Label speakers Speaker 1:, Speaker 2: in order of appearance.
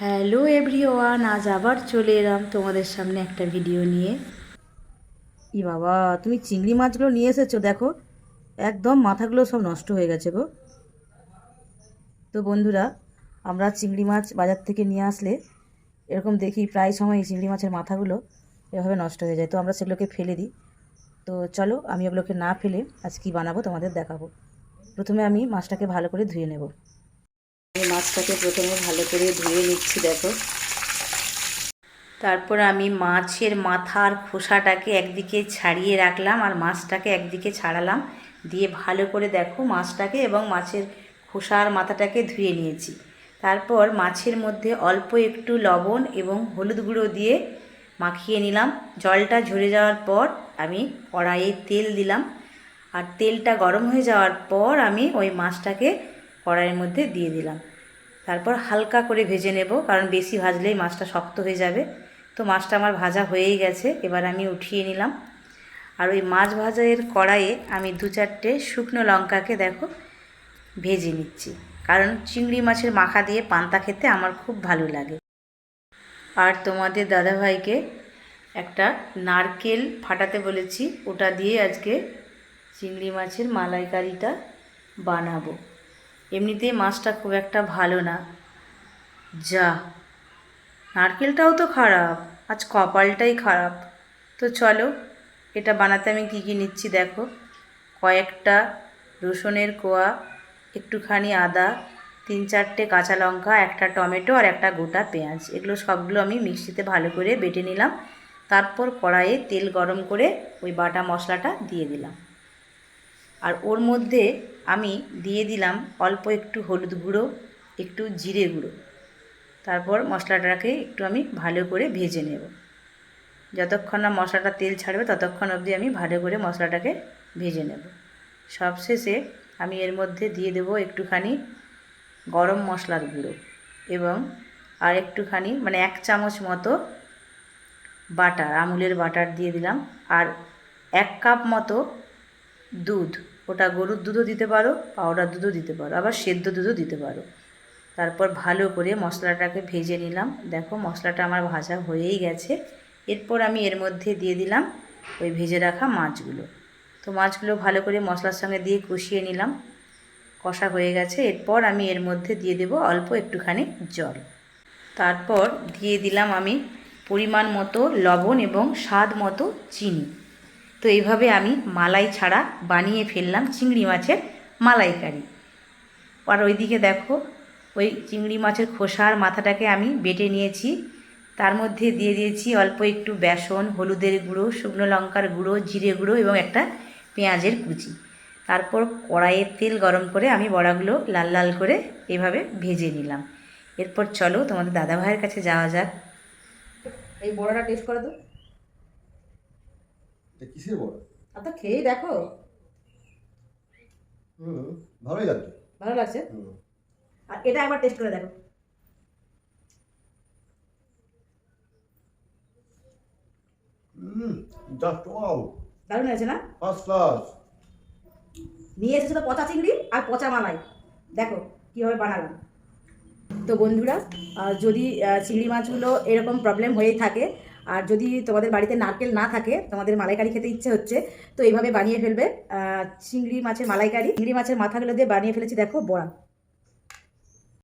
Speaker 1: Hello everyone, আজ আবার চলে এলাম তোমাদের সামনে একটা ভিডিও নিয়ে। ই বাবা, তুমি চিংড়ি মাছগুলো নিয়ে এসেছো, দেখো একদম মাথাগুলো সব নষ্ট হয়ে গেছে গো। তো বন্ধুরা, আমরা চিংড়ি মাছ বাজার থেকে নিয়ে আসলে এরকম দেখি প্রায় সময় চিংড়ি মাছের মাথাগুলো এভাবে নষ্ট হয়ে যায়, তো আমরা সেগুলোকে ফেলে দিই। তো চলো, আমি ওগুলোকে না ফেলে আজ কী বানাবো তোমাদের দেখাবো। প্রথমে আমি মাছটাকে ভালো করে ধুয়ে নেব। আমি মাছটাকে প্রথমে ভালো করে ধুয়ে নিচ্ছি, দেখো। তারপর আমি মাছের মাথার খোসাটাকে একদিকে ছাড়িয়ে রাখলাম আর মাছটাকে একদিকে ছাড়ালাম, দিয়ে ভালো করে দেখো মাছটাকে এবং মাছের খোসার মাথাটাকে ধুয়ে নিয়েছি। তারপর মাছের মধ্যে অল্প একটু লবণ এবং হলুদ গুঁড়ো দিয়ে মাখিয়ে নিলাম। জলটা ঝরে যাওয়ার পর আমি কড়াইয়ে তেল দিলাম, আর তেলটা গরম হয়ে যাওয়ার পর আমি ওই মাছটাকে কড়াইয়ের মধ্যে দিয়ে দিলাম। তারপর হালকা করে ভেজে নেব, কারণ বেশি ভাজলেই মাছটা শক্ত হয়ে যাবে। তো মাছটা আমার ভাজা হয়েই গেছে, এবার আমি উঠিয়ে নিলাম। আর ওই মাছ ভাজার কড়াইয়ে আমি 2-4টে শুকনো লঙ্কাকে দেখো ভেজে নিচ্ছি, কারণ চিংড়ি মাছের মাখা দিয়ে পান্তা খেতে আমার খুব ভালো লাগে। আর তোমাদের দাদাভাইকে একটা নারকেল ফাটাতে বলেছি, ওটা দিয়ে আজকে চিংড়ি মাছের মালাইকারিটা বানাবো। এমনিতেই মাছটা খুব একটা ভালো না, যা নারকেলটাও তো খারাপ, আজ কপালটাই খারাপ। তো চলো, এটা বানাতে আমি কী কী নিচ্ছি দেখো। কয়েকটা রসুনের কোয়া, একটুখানি আদা, 3-4টে কাঁচা লঙ্কা, একটা টমেটো আর একটা গোটা পেঁয়াজ, এগুলো সবগুলো আমি মিক্সিতে ভালো করে বেটে নিলাম। তারপর কড়াইয়ে তেল গরম করে ওই বাটা মশলাটা দিয়ে দিলাম, আর ওর মধ্যে আমি দিয়ে দিলাম অল্প একটু হলুদ গুঁড়ো, একটু জিরে গুঁড়ো। তারপর মশলাটাকে একটু আমি ভালো করে ভেজে নেব। যতক্ষণ না মশলাটা তেল ছাড়বে ততক্ষণ অবধি আমি ভালো করে মশলাটাকে ভেজে নেব। সবশেষে আমি এর মধ্যে দিয়ে দেবো একটুখানি গরম মশলার গুঁড়ো এবং আর একটুখানি 1 চামচ মতো বাটার, আমুলের বাটার দিয়ে দিলাম। আর 1 কাপ মতো দুধ, ওটা গরুর দুধও দিতে পারো, পাউডার দুধও দিতে পারো, আবার সেদ্ধ দুধও দিতে পারো। তারপর ভালো করে মশলাটাকে ভেজে নিলাম। দেখো মশলাটা আমার ভাজা হয়েই গেছে। এরপর আমি এর মধ্যে দিয়ে দিলাম ওই ভেজে রাখা মাছগুলো। তো মাছগুলো ভালো করে মশলার সঙ্গে দিয়ে কষিয়ে নিলাম, কষা হয়ে গেছে। এরপর আমি এর মধ্যে দিয়ে দেব অল্প একটুখানি জল। তারপর দিয়ে দিলাম আমি পরিমাণ মতো লবণ এবং স্বাদ মতো চিনি। তো এইভাবে আমি মালাই ছাড়া বানিয়ে ফেললাম চিংড়ি মাছের মালাইকারি। আর ওইদিকে দেখো, ওই চিংড়ি মাছের খোসার মাথাটাকে আমি বেটে নিয়েছি, তার মধ্যে দিয়ে দিয়েছি অল্প একটু বেসন, হলুদের গুঁড়ো, শুকনো লঙ্কার গুঁড়ো, জিরে গুঁড়ো এবং একটা পেঁয়াজের কুচি। তারপর কড়াইয়ে তেল গরম করে আমি বড়াগুলো লাল লাল করে এভাবে ভেজে নিলাম। এরপর চলো তোমাদের দাদাভাইয়ের কাছে যাওয়া যাক। এই বড়াটা টেস্ট করে তো,
Speaker 2: কিসের বড়া?
Speaker 1: তো খেয়েই দেখো।
Speaker 2: ভালোই লাগছে।
Speaker 1: ভালো লাগছে। আর এটা একবার টেস্ট করে দেখো।
Speaker 2: জাস্ট ওয়াও,
Speaker 1: দারুণ হয়েছে না?
Speaker 2: First class.
Speaker 1: নিয়ে এসেছে তো পচা চিংড়ি আর পচা মালাই, দেখো কীভাবে বানালাম। তো বন্ধুরা, যদি চিংড়ি মাছগুলো এরকম প্রবলেম হয়েই থাকে, আর যদি তোমাদের বাড়িতে নারকেল না থাকে, তোমাদের মালাইকারি খেতে ইচ্ছে হচ্ছে, তো এইভাবে বানিয়ে ফেলবে চিংড়ি মাছের মালাইকারি। চিংড়ি মাছের মাথাগুলো দিয়ে বানিয়ে ফেলেছি দেখো বড়া।